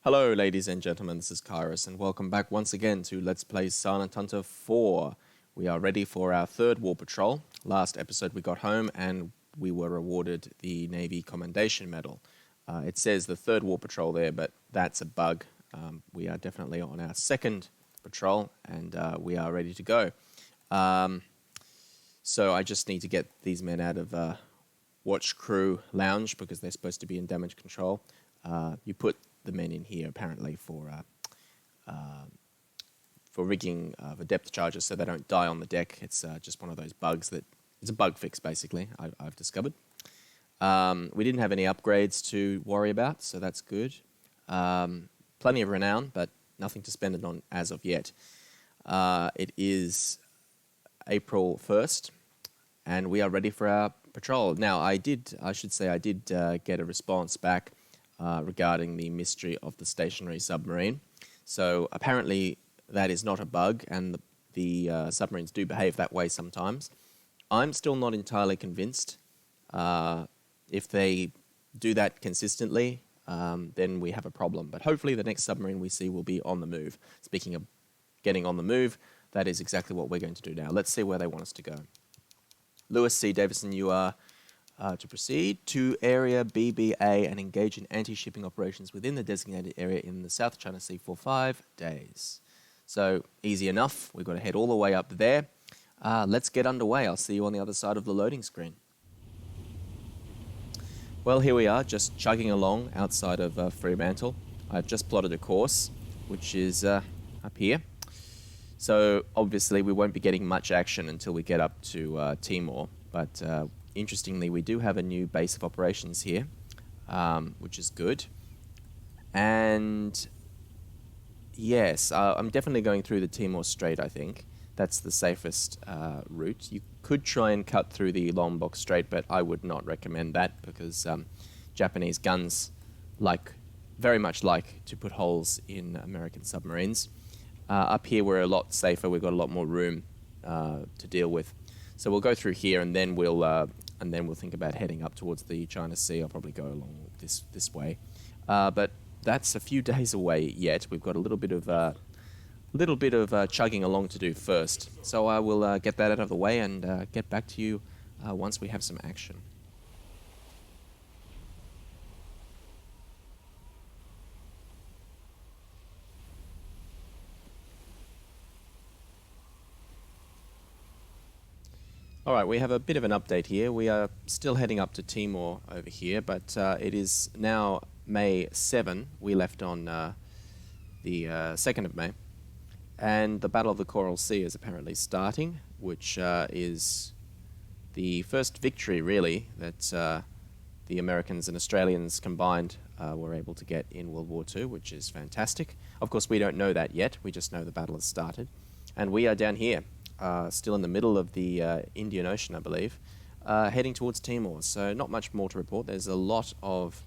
Hello, ladies and gentlemen, this is KairoS, and welcome back once again to Let's Play Silent Hunter 4. We are ready for our third war patrol. Last episode we got home and we were awarded the Navy Commendation Medal. It says the third war patrol there, but that's a bug. We are definitely on our second patrol and we are ready to go. So I just need to get these men out of Watch Crew Lounge because they're supposed to be in damage control. You put the men in here apparently for rigging the depth charges so they don't die on the deck. It's just one of those bugs that it's a bug fix basically. I've discovered. We didn't have any upgrades to worry about, so that's good. Plenty of renown, but nothing to spend it on as of yet. It is April 1st, and we are ready for our patrol. Now, I did get a response back regarding the mystery of the stationary submarine. So apparently that is not a bug, and the submarines do behave that way sometimes. I'm still not entirely convinced. If they do that consistently, then we have a problem. But hopefully the next submarine we see will be on the move. Speaking of getting on the move, that is exactly what we're going to do now. Let's see where they want us to go. Lewis C. Davison, you are to proceed to Area BBA and engage in anti-shipping operations within the designated area in the South China Sea for 5 days. So, easy enough. We've got to head all the way up there. Let's get underway. I'll see you on the other side of the loading screen. Well, here we are, just chugging along outside of Fremantle. I've just plotted a course, which is up here. So, obviously, we won't be getting much action until we get up to Timor, but interestingly, we do have a new base of operations here, which is good. And yes, I'm definitely going through the Timor Strait, I think. That's the safest route. You could try and cut through the Lombok Strait, but I would not recommend that because Japanese guns very much like to put holes in American submarines. Up here, we're a lot safer. We've got a lot more room to deal with. So we'll go through here, and then we'll think about heading up towards the China Sea. I'll probably go along this way, but that's a few days away yet. We've got a little bit of chugging along to do first. So I will get that out of the way and get back to you once we have some action. All right, we have a bit of an update here. We are still heading up to Timor over here, but it is now May 7. We left on the 2nd of May. And the Battle of the Coral Sea is apparently starting, which is the first victory, really, that the Americans and Australians combined were able to get in World War II, which is fantastic. Of course, we don't know that yet. We just know the battle has started. And we are down here. Still in the middle of the Indian Ocean, I believe, heading towards Timor. So not much more to report. There's a lot of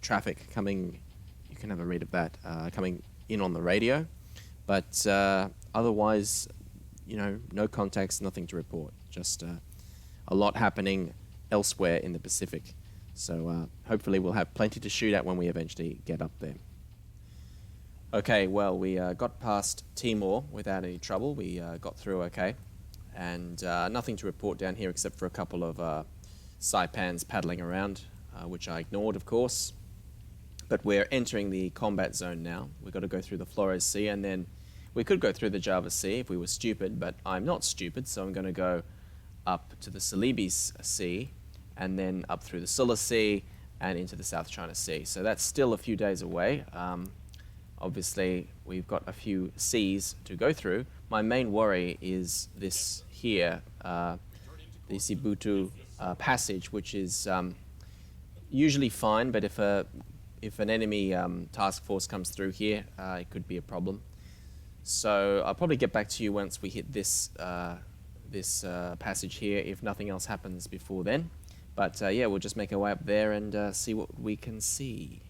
traffic coming, you can have a read of that, coming in on the radio. But otherwise, no contacts, nothing to report. Just a lot happening elsewhere in the Pacific. So hopefully we'll have plenty to shoot at when we eventually get up there. Okay, well, we got past Timor without any trouble. We got through okay. And nothing to report down here except for a couple of saipans paddling around, which I ignored, of course. But we're entering the combat zone now. We've got to go through the Flores Sea, and then we could go through the Java Sea if we were stupid, but I'm not stupid, so I'm going to go up to the Celebes Sea, and then up through the Sula Sea, and into the South China Sea. So that's still a few days away. Obviously, we've got a few seas to go through. My main worry is this here, the Sibutu passage, which is usually fine, but if an enemy task force comes through here, it could be a problem. So I'll probably get back to you once we hit this passage here, if nothing else happens before then. But yeah, we'll just make our way up there and see what we can see.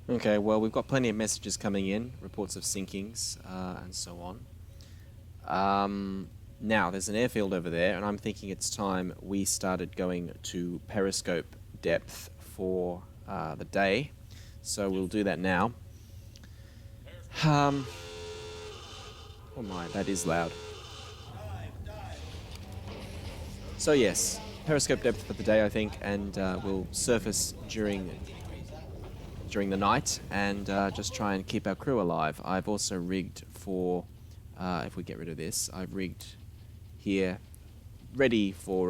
Okay, well, we've got plenty of messages coming in, reports of sinkings, and so on. Now, there's an airfield over there, and I'm thinking it's time we started going to periscope depth for the day. So we'll do that now. Oh my, that is loud. So yes, periscope depth for the day, I think, and we'll surface during the night and just try and keep our crew alive. I've also rigged for, if we get rid of this, I've rigged here ready for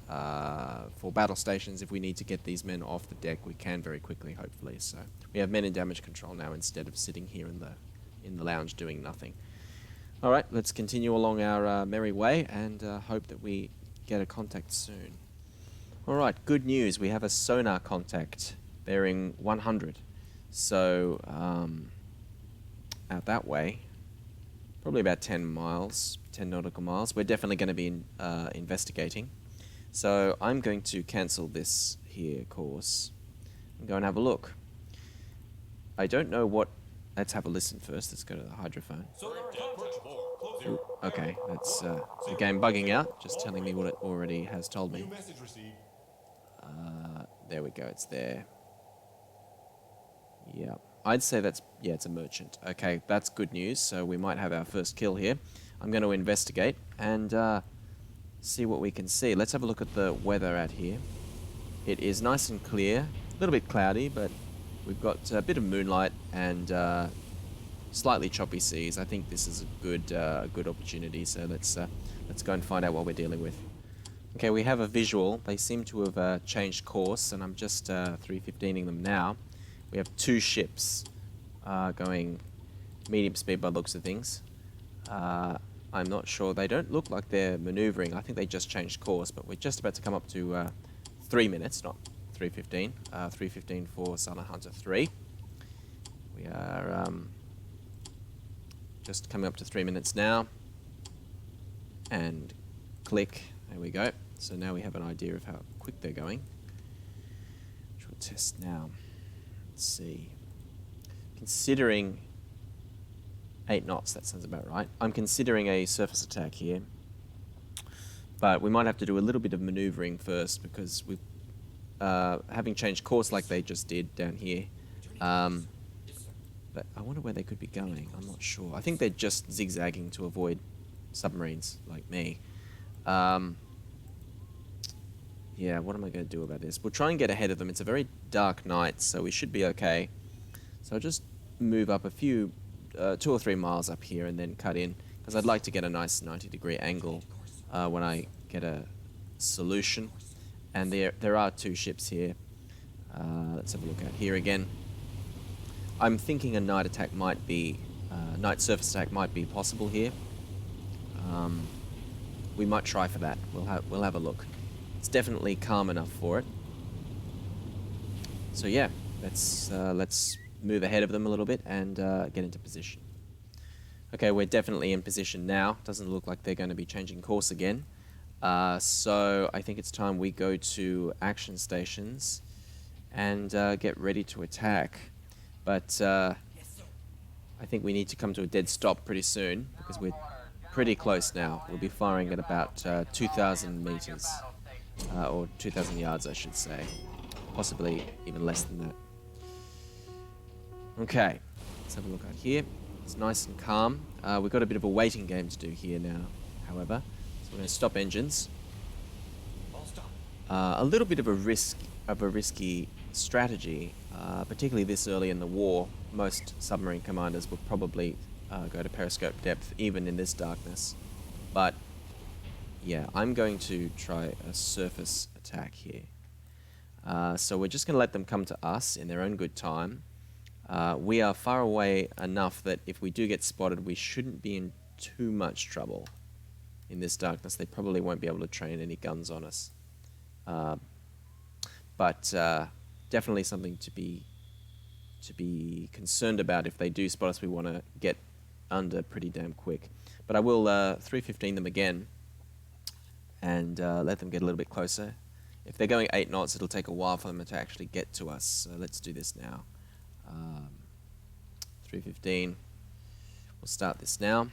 battle stations. If we need to get these men off the deck, we can very quickly, hopefully. So we have men in damage control now instead of sitting here in the lounge doing nothing. All right, let's continue along our merry way and hope that we get a contact soon. All right, good news. We have a sonar contact bearing 100. So out that way, probably about 10 miles, 10 nautical miles. We're definitely going to be investigating. So I'm going to cancel this here course and go and have a look. I don't know what... Let's have a listen first. Let's go to the hydrophone. Ooh, okay, that's the game bugging out, just telling me what it already has told me. There we go, it's there. Yeah, I'd say that's... Yeah, it's a merchant. Okay, that's good news, so we might have our first kill here. I'm going to investigate and see what we can see. Let's have a look at the weather out here. It is nice and clear, a little bit cloudy, but we've got a bit of moonlight and slightly choppy seas. I think this is a good opportunity, so let's go and find out what we're dealing with. Okay, we have a visual. They seem to have changed course, and I'm just 315ing them now. We have two ships going medium speed by the looks of things. I'm not sure. They don't look like they're maneuvering. I think they just changed course, but we're just about to come up to 3 minutes, not 315. 315 for Sonar Hunter 3. We are just coming up to 3 minutes now. And click. There we go. So now we have an idea of how quick they're going. Which we'll test now. Let's see. Considering 8 knots, that sounds about right. I'm considering a surface attack here. But we might have to do a little bit of maneuvering first because we've having changed course like they just did down here. But I wonder where they could be going. I'm not sure. I think they're just zigzagging to avoid submarines like me. Yeah, what am I going to do about this? We'll try and get ahead of them. It's a very dark night, so we should be okay. So I'll just move up a few, 2 or 3 miles up here and then cut in, because I'd like to get a nice 90-degree angle when I get a solution. And there are 2 ships here. Let's have a look at here again. I'm thinking a night attack might be, night surface attack might be possible here. We might try for that. We'll have a look. It's definitely calm enough for it. So yeah, let's move ahead of them a little bit and get into position. Okay, we're definitely in position now. Doesn't look like they're going to be changing course again. So I think it's time we go to action stations and get ready to attack. But I think we need to come to a dead stop pretty soon because we're pretty close now. We'll be firing at about 2,000 meters, or 2,000 yards, I should say. Possibly even less than that. Okay, let's have a look out here. It's nice and calm. We've got a bit of a waiting game to do here now, however. So we're going to stop engines. A little bit of a risky strategy, particularly this early in the war. Most submarine commanders would probably go to periscope depth, even in this darkness. But yeah, I'm going to try a surface attack here. So we're just going to let them come to us in their own good time. We are far away enough that if we do get spotted, we shouldn't be in too much trouble. In this darkness, they probably won't be able to train any guns on us. But definitely something to be concerned about. If they do spot us, we want to get under pretty damn quick. But I will 315 them again and let them get a little bit closer if they're going 8 knots, it'll take a while for them to actually get to us. So let's do this now. 3:15. We'll start this now.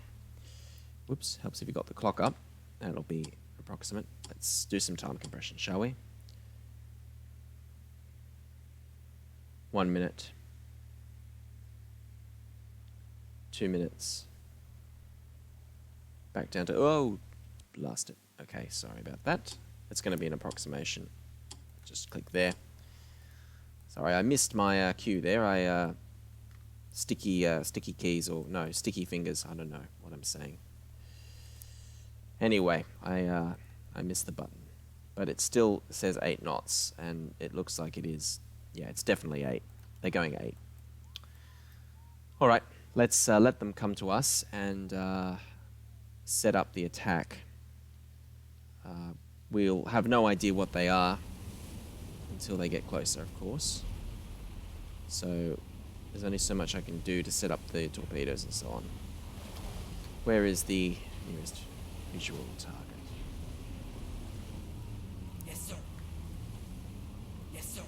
Whoops, helps if you got the clock up. That'll be approximate. Let's do some time compression, shall we? 1 minute. 2 minutes. Back down to, oh, lost it. Okay, sorry about that. It's going to be an approximation. Just click there. Sorry, I missed my cue there. Sticky keys, or no, sticky fingers. I don't know what I'm saying. Anyway, I missed the button, but it still says 8 knots, and it looks like it is. Yeah, it's definitely 8. They're going 8. All right, let's let them come to us and set up the attack. We'll have no idea what they are until they get closer, of course. So there's only so much I can do to set up the torpedoes and so on. Where is the nearest visual target? Yes, sir. Yes, sir.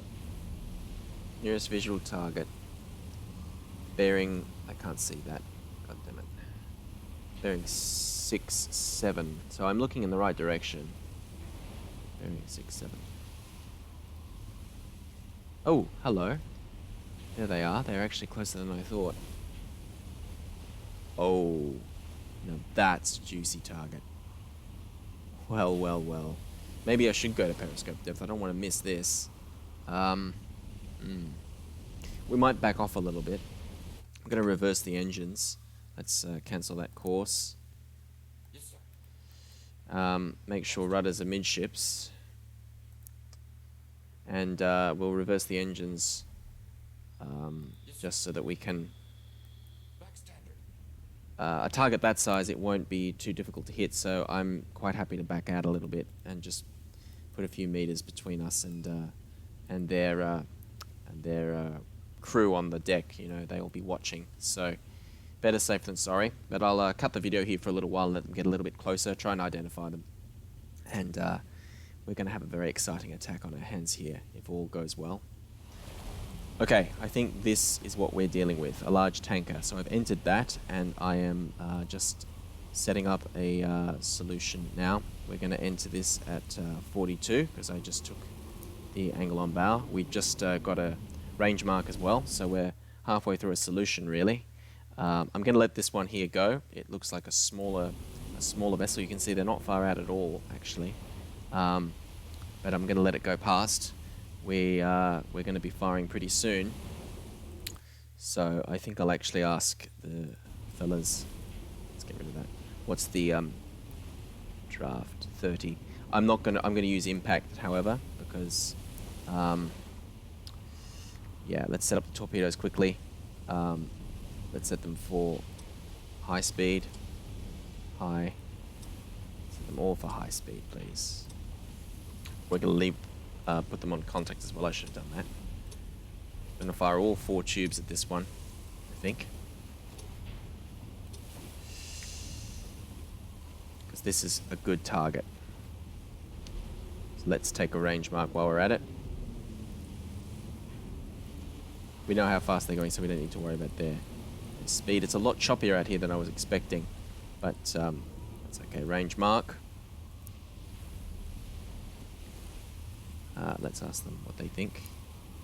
Nearest visual target. Bearing, I can't see that. God damn it. Bearing 6, 7. So I'm looking in the right direction. Bearing 6, 7. Oh, hello. There they are. They're actually closer than I thought. Oh, now that's a juicy target. Well, well, well. Maybe I should go to periscope depth. I don't want to miss this. We might back off a little bit. I'm going to reverse the engines. Let's cancel that course. Yes, sir. Make sure rudders are midships. And we'll reverse the engines just so that we can... Back standard. a target that size, it won't be too difficult to hit, so I'm quite happy to back out a little bit and just put a few meters between us and their crew on the deck. You know, they'll be watching, so better safe than sorry. But I'll cut the video here for a little while and let them get a little bit closer, try and identify them, and we're going to have a very exciting attack on our hands here if all goes well. Okay, I think this is what we're dealing with, a large tanker. So I've entered that, and I am just setting up a solution now. We're going to enter this at 42, because I just took the angle on bow. We just got a range mark as well, so we're halfway through a solution, really. I'm going to let this one here go. It looks like a smaller vessel. You can see they're not far out at all, actually. But I'm going to let it go past. We're going to be firing pretty soon, so I think I'll actually ask the fellas. Let's get rid of that. What's the draft? 30. I'm going to use impact, however, because yeah. Let's set up the torpedoes quickly. Let's set them for high speed. High. Set them all for high speed, please. We're going to leave. Put them on contact as well. I should have done that. I'm going to fire all 4 tubes at this one, I think. Because this is a good target. So let's take a range mark while we're at it. We know how fast they're going, so we don't need to worry about their speed. It's a lot choppier out here than I was expecting. But that's okay. Range mark. Let's ask them what they think.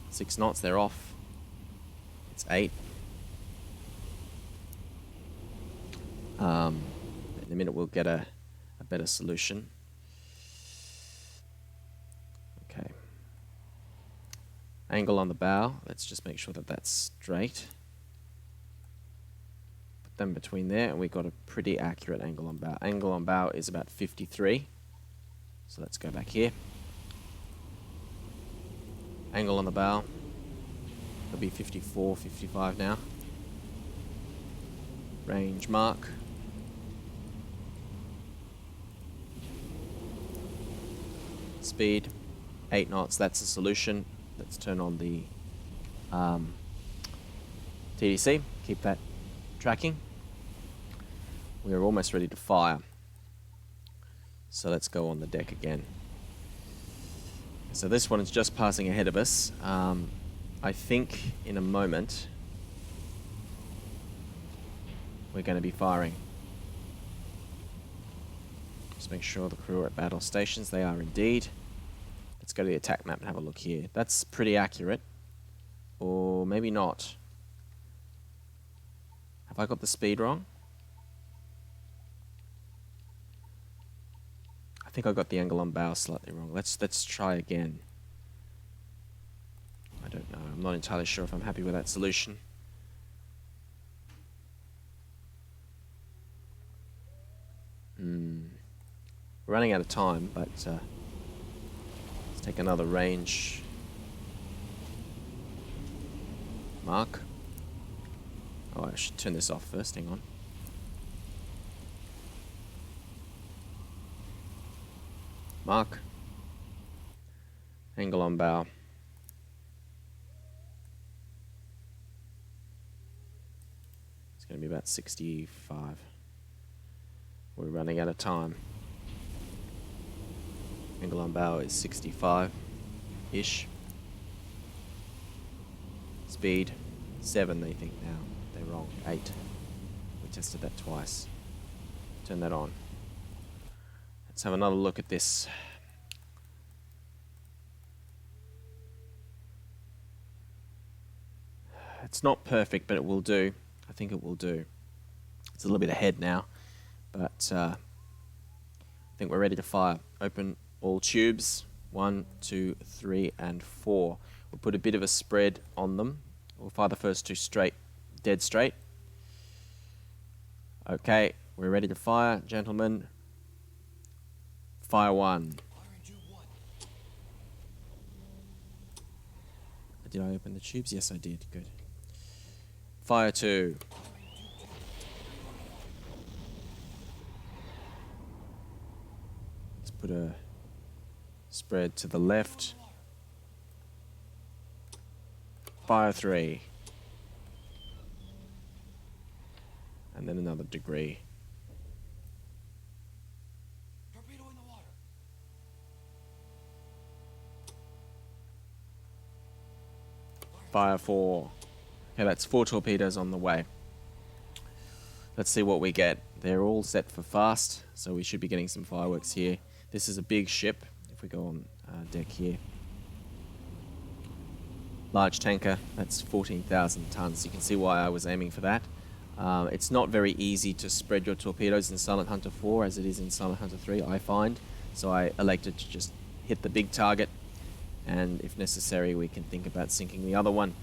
6 knots, they're off. It's 8. In a minute we'll get a better solution. Okay. Angle on the bow. Let's just make sure that that's straight. Put them between there, and we got a pretty accurate angle on bow. Angle on bow is about 53. So let's go back here. Angle on the bow. It'll be 54, 55 now. Range mark. Speed, 8 knots. That's the solution. Let's turn on the TDC. Keep that tracking. We are almost ready to fire. So let's go on the deck again. So this one is just passing ahead of us. I think in a moment we're going to be firing. Just make sure the crew are at battle stations. They are indeed. Let's go to the attack map and have a look here. That's pretty accurate. Or maybe not. Have I got the speed wrong? I think I got the angle on bow slightly wrong. Let's try again. I don't know. I'm not entirely sure if I'm happy with that solution. We're running out of time, but let's take another range mark. Oh, I should turn this off first. Hang on. Mark. Angle on bow. It's going to be about 65. We're running out of time. Angle on bow is 65-ish. Speed 7 they think now. They're wrong. 8. We tested that twice. Turn that on. Let's have another look at this. It's not perfect, but it will do. I think it will do. It's a little bit ahead now, but I think we're ready to fire. Open all tubes. 1, 2, 3, and 4. We'll put a bit of a spread on them. We'll fire the first 2 straight, dead straight. Okay, we're ready to fire, gentlemen. Fire 1. Did I open the tubes? Yes, I did. Good. Fire 2. Let's put a spread to the left. Fire 3. And then another degree. Torpedo in the water. Fire 4. Okay, that's 4 torpedoes on the way. Let's see what we get. They're all set for fast, so we should be getting some fireworks here. This is a big ship, if we go on deck here. Large tanker, that's 14,000 tons. You can see why I was aiming for that. It's not very easy to spread your torpedoes in Silent Hunter 4 as it is in Silent Hunter 3, I find. So I elected to just hit the big target, and if necessary we can think about sinking the other one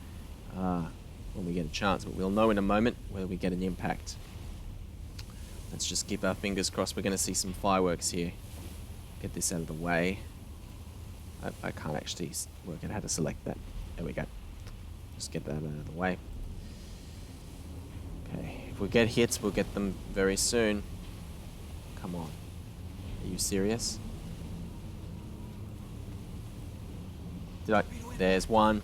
when we get a chance. But we'll know in a moment whether we get an impact. Let's just keep our fingers crossed. We're going to see some fireworks here. Get this out of the way. I can't actually work out how to select that. There we go. Just get that out of the way. Okay, if we get hits, we'll get them very soon. Come on. Are you serious? Did I? There's one.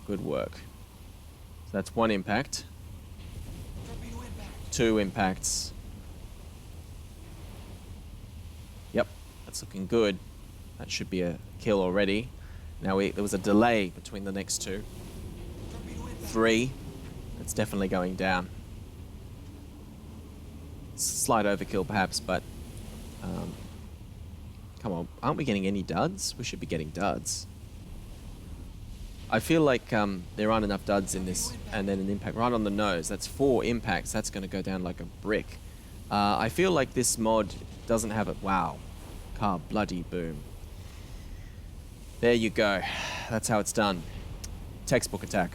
Good work. So that's 1 impact. 2 impacts. Yep, that's looking good. That should be a kill already. Now there was a delay between the next 2. 3. It's definitely going down. Slight overkill perhaps, but come on, aren't we getting any duds? We should be getting duds. I feel like there aren't enough duds in this, and then an impact right on the nose. That's 4 impacts. That's going to go down like a brick. I feel like this mod doesn't have it. Wow. Car bloody boom. There you go. That's how it's done. Textbook attack.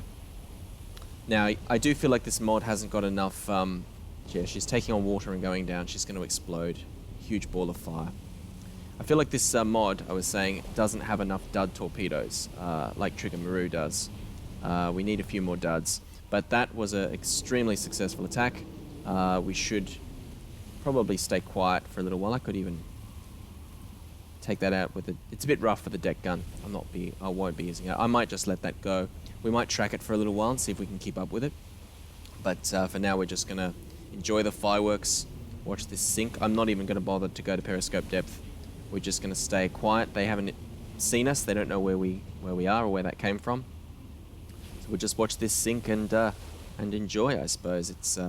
Now, I do feel like this mod hasn't got enough... yeah, she's taking on water and going down. She's going to explode. Huge ball of fire. I feel like this mod, I was saying, doesn't have enough dud torpedoes, like Trigger Maru does. We need a few more duds. But that was an extremely successful attack. We should probably stay quiet for a little while. I could even take that out with it. It's a bit rough with the deck gun. I won't be using it. I might just let that go. We might track it for a little while and see if we can keep up with it. But for now, we're just going to enjoy the fireworks, watch this sink. I'm not even going to bother to go to periscope depth. We're just going to stay quiet. They haven't seen us. They don't know where we are or where that came from. So we'll just watch this sink and enjoy, I suppose. It's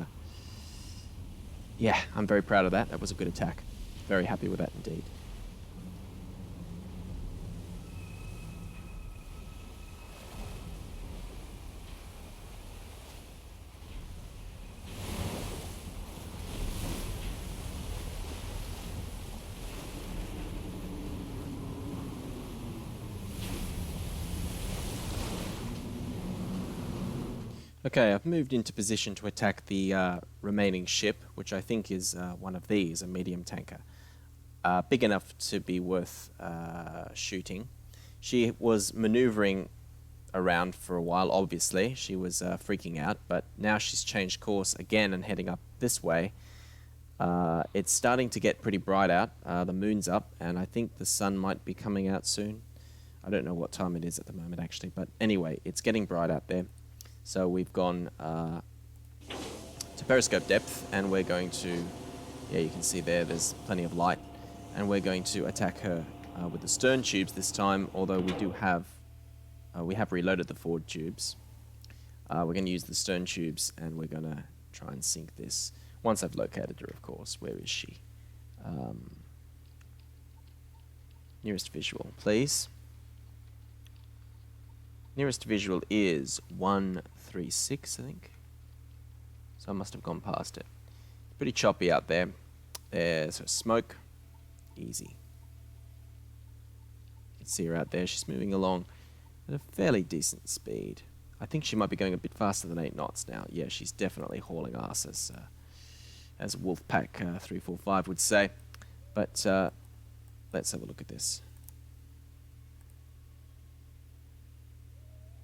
yeah, I'm very proud of that. That was a good attack. Very happy with that indeed. Okay, I've moved into position to attack the remaining ship, which I think is one of these, a medium tanker. Big enough to be worth shooting. She was maneuvering around for a while, obviously. She was freaking out, but now she's changed course again and heading up this way. It's starting to get pretty bright out. The moon's up, and I think the sun might be coming out soon. I don't know what time it is at the moment, actually, but anyway, it's getting bright out there. So we've gone to periscope depth, and we're going to, yeah, you can see there's plenty of light, and we're going to attack her with the stern tubes this time, although we do have, we have reloaded the forward tubes. We're going to use the stern tubes, and we're going to try and sink this. Once I've located her, of course. Where is she? Nearest visual, please. Nearest visual is 136, I think. So I must have gone past it. Pretty choppy out there. There's her smoke. Easy. You can see her out there. She's moving along at a fairly decent speed. I think she might be going a bit faster than 8 knots now. Yeah, she's definitely hauling ass, as Wolfpack 345 would say. But let's have a look at this.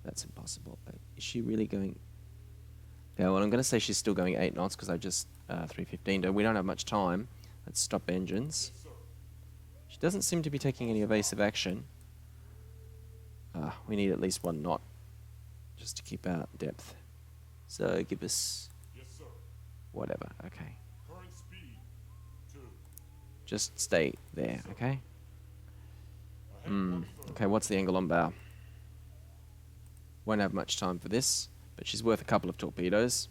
That's impossible. Is she really going? Yeah, well, I'm going to say she's still going 8 knots because I just 315'd her. We don't have much time. Let's stop engines. She doesn't seem to be taking any evasive action. We need at least 1 knot just to keep our depth. So give us whatever. Okay. Current speed 2. Just stay there. Okay. Okay. What's the angle on bow? Won't have much time for this, but she's worth a couple of torpedoes.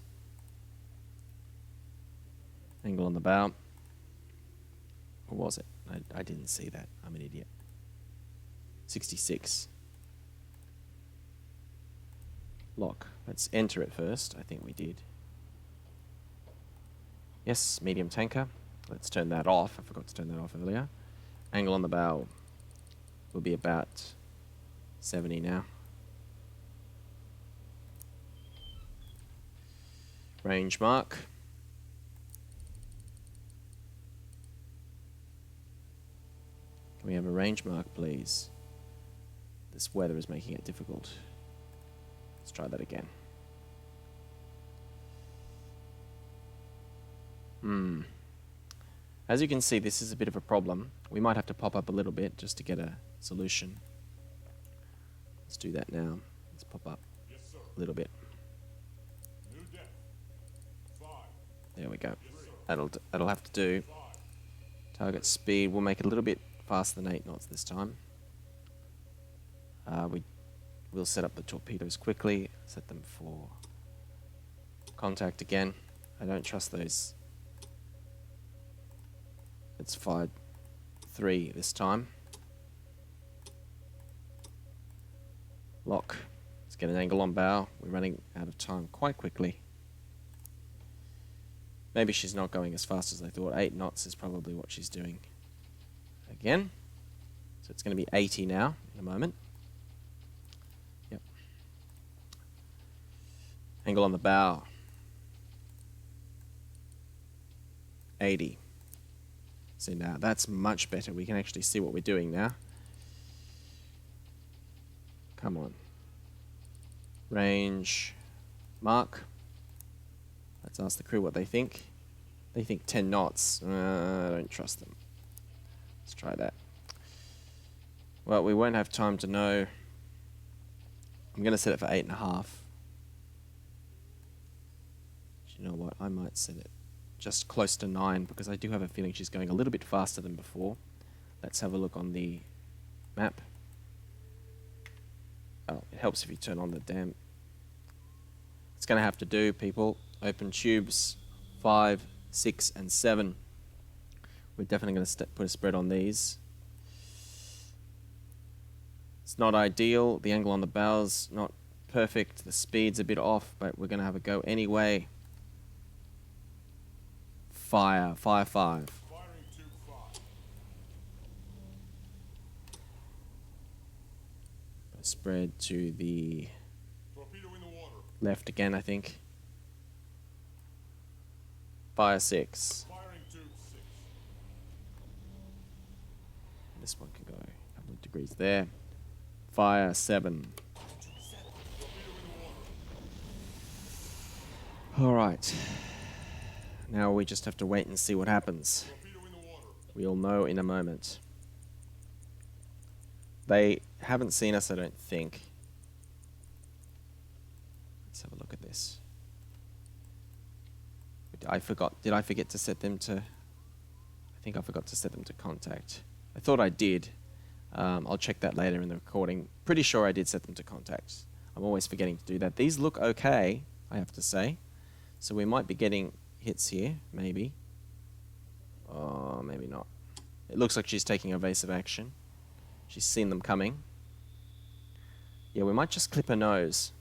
Angle on the bow. Or was it? I didn't see that. I'm an idiot. 66. Lock. Let's enter it first. I think we did. Yes, medium tanker. Let's turn that off. I forgot to turn that off earlier. Angle on the bow will be about 70 now. Range mark. Can we have a range mark, please? This weather is making it difficult. Let's try that again. As you can see, this is a bit of a problem. We might have to pop up a little bit just to get a solution. Let's do that now. Let's pop up a little bit. There we go. That'll have to do. Target speed, we'll make it a little bit faster than 8 knots this time. We'll set up the torpedoes quickly, set them for contact again. I don't trust those. It's fired 3 this time. Lock. Let's get an angle on bow. We're running out of time quite quickly. Maybe she's not going as fast as I thought. 8 knots is probably what she's doing. Again. So it's going to be 80 now in a moment. Yep. Angle on the bow. 80. See now, that's much better. We can actually see what we're doing now. Come on. Range mark. Let's ask the crew what they think. They think 10 knots. I don't trust them. Let's try that. Well, we won't have time to know. I'm going to set it for 8.5. Do you know what? I might set it just close to 9 because I do have a feeling she's going a little bit faster than before. Let's have a look on the map. Oh, it helps if you turn on the damn. It's going to have to do, people. Open tubes 5, 6, and 7. We're definitely going to put a spread on these. It's not ideal. The angle on the bow's not perfect. The speed's a bit off, but we're going to have a go anyway. Fire. Fire 5. Firing tube 5. Spread to the Torpedo in the water. left again, I think. Fire 6. Firing tube 6. This one can go a couple of degrees there. Fire 7. Torpedo in the water. Alright. Now we just have to wait and see what happens. Torpedo in the water. We'll know in a moment. They haven't seen us, I don't think. Let's have a look at this. Did I forget to set them to... I think I forgot to set them to contact. I thought I did. I'll check that later in the recording. Pretty sure I did set them to contact. I'm always forgetting to do that. These look okay, I have to say. So we might be getting hits here, maybe. Oh, maybe not. It looks like she's taking evasive action. She's seen them coming. Yeah, we might just clip her nose.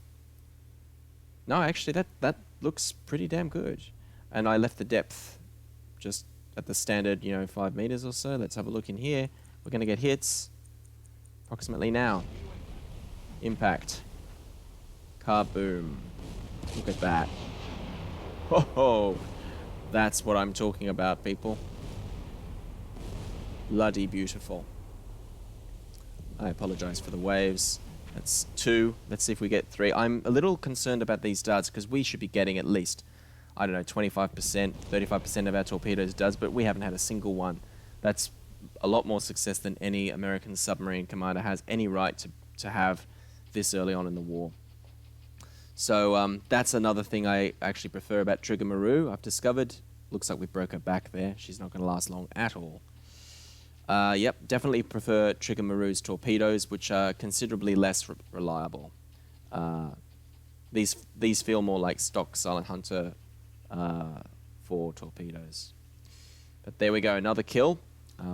No, actually, that looks pretty damn good. And I left the depth just at the standard, 5 meters or so. Let's have a look in here. We're going to get hits approximately now. Impact. Kaboom. Look at that. Ho ho! That's what I'm talking about, people. Bloody beautiful. I apologize for the waves. That's 2. Let's see if we get 3. I'm a little concerned about these duds because we should be getting at least, I don't know, 25%, 35% of our torpedoes duds, but we haven't had a single one. That's a lot more success than any American submarine commander has any right to have this early on in the war. So that's another thing I actually prefer about Trigger Maru. I've discovered. Looks like we broke her back there. She's not going to last long at all. Yep, definitely prefer Trigger Maru's torpedoes, which are considerably less reliable. These feel more like stock Silent Hunter 4 torpedoes. But there we go, another kill.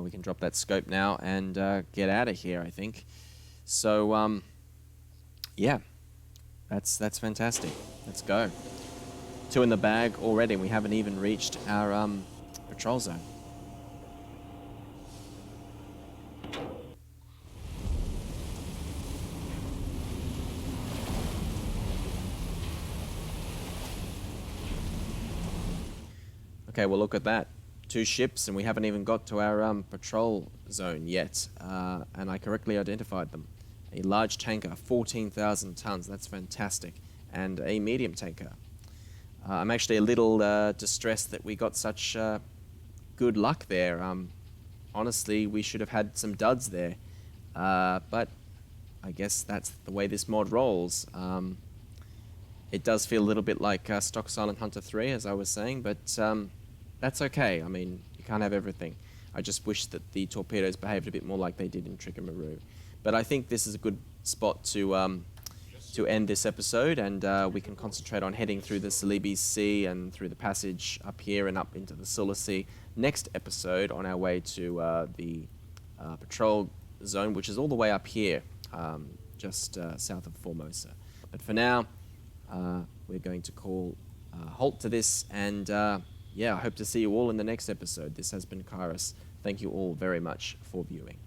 We can drop that scope now and get out of here, I think. So, yeah, that's fantastic. Let's go. 2 in the bag already. We haven't even reached our patrol zone. Okay, well, look at that. 2 ships, and we haven't even got to our patrol zone yet. And I correctly identified them. A large tanker, 14,000 tons. That's fantastic. And a medium tanker. I'm actually a little distressed that we got such good luck there. Honestly, we should have had some duds there. But I guess that's the way this mod rolls. It does feel a little bit like stock Silent Hunter 3, as I was saying, but that's okay. I mean, you can't have everything. I just wish that the torpedoes behaved a bit more like they did in Trigger Maru. But I think this is a good spot to end this episode, and we can concentrate on heading through the Celebes Sea and through the passage up here and up into the Sula Sea next episode on our way to the patrol zone, which is all the way up here, just south of Formosa. But for now, we're going to call halt to this, and yeah, I hope to see you all in the next episode. This has been KairoS. Thank you all very much for viewing.